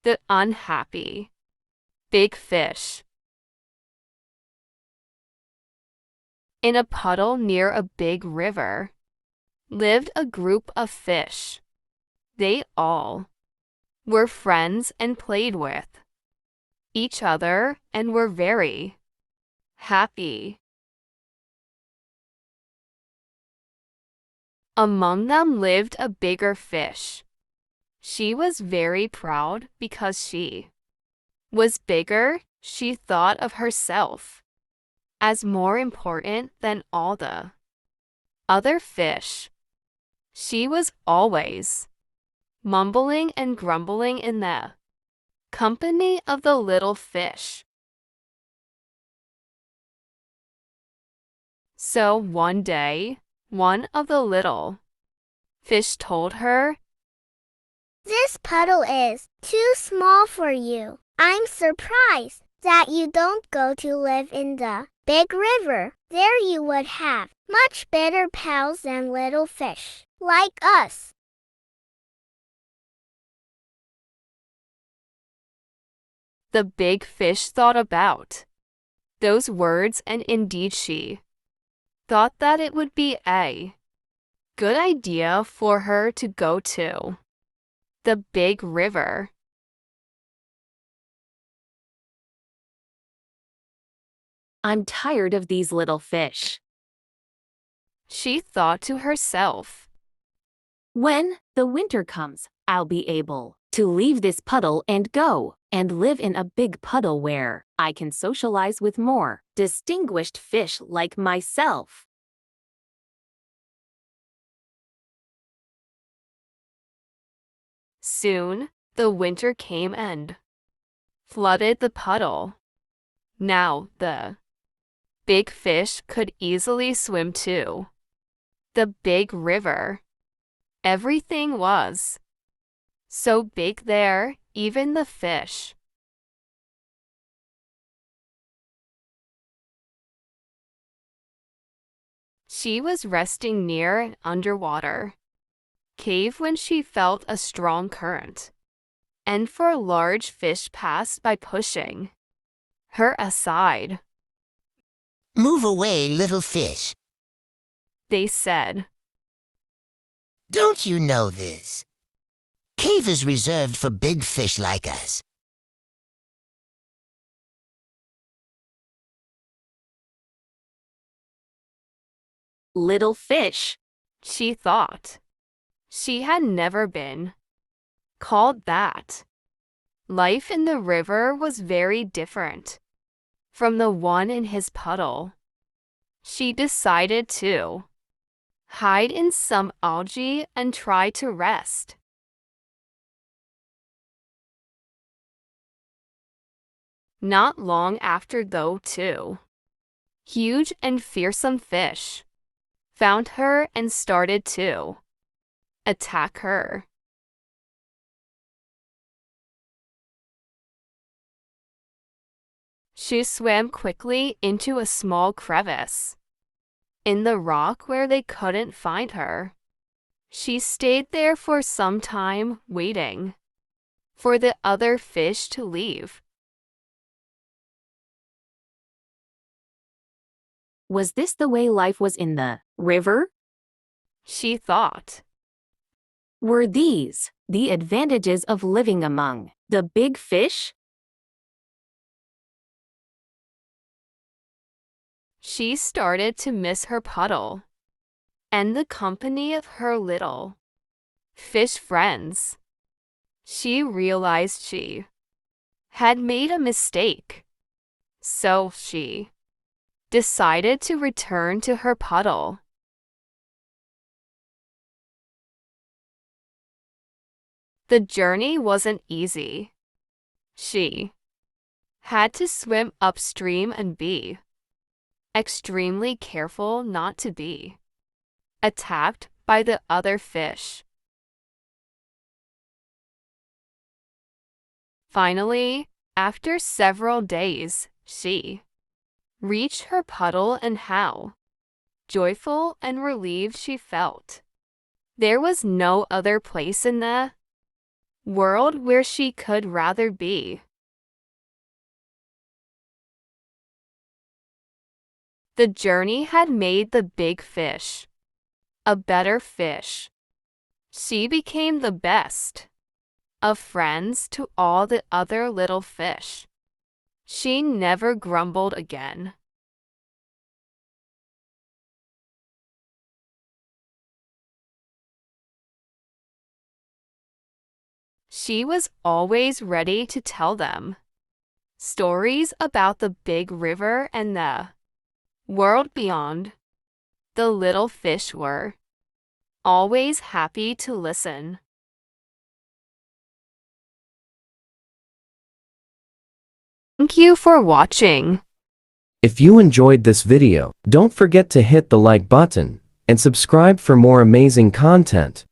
The unhappy big fish. In a puddle near a big river lived a group of fish. They all were friends and played with each other and were very happy. Among them lived a bigger fish. She was very proud because she was bigger. She thought of herself as more important than all the other fish. She was always mumbling and grumbling in the company of the little fish. So one day, one of the little fish told her, "This puddle is too small for you. I'm surprised that you don't go to live in the big river. There you would have much better pals than little fish like us." The big fish thought about those words, and indeed she thought that it would be a good idea for her to go to the big river. "I'm tired of these little fish," she thought to herself. "When the winter comes, I'll be able to leave this puddle and go and live in a big puddle where I can socialize with more distinguished fish like myself." Soon, the winter came and flooded the puddle. Now, the big fish could easily swim to the big river. Everything was so big there, even the fish. She was resting near an underwater cave when she felt a strong current, and four large fish passed by pushing her aside. "Move away, little fish," they said. "Don't you know this? Cave is reserved for big fish like us." Little fish, she thought. She had never been called that. Life in the river was very different from the one in his puddle. She decided to hide in some algae and try to rest. Not long after, though, two huge and fearsome fish found her and started to attack her. She swam quickly into a small crevice in the rock where they couldn't find her. She stayed there for some time, waiting for the other fish to leave. Was this the way life was in the river? She thought. Were these the advantages of living among the big fish? She started to miss her puddle and the company of her little fish friends. She realized she had made a mistake, so she decided to return to her puddle. The journey wasn't easy. She had to swim upstream and be extremely careful not to be attacked by the other fish. Finally, after several days, she reached her puddle, and how joyful and relieved she felt. There was no other place in the world where she could rather be. The journey had made the big fish a better fish. She became the best of friends to all the other little fish. She never grumbled again. She was always ready to tell them stories about the big river and the world beyond. The little fish were always happy to listen. Thank you for watching. If you enjoyed this video, don't forget to hit the like button and subscribe for more amazing content.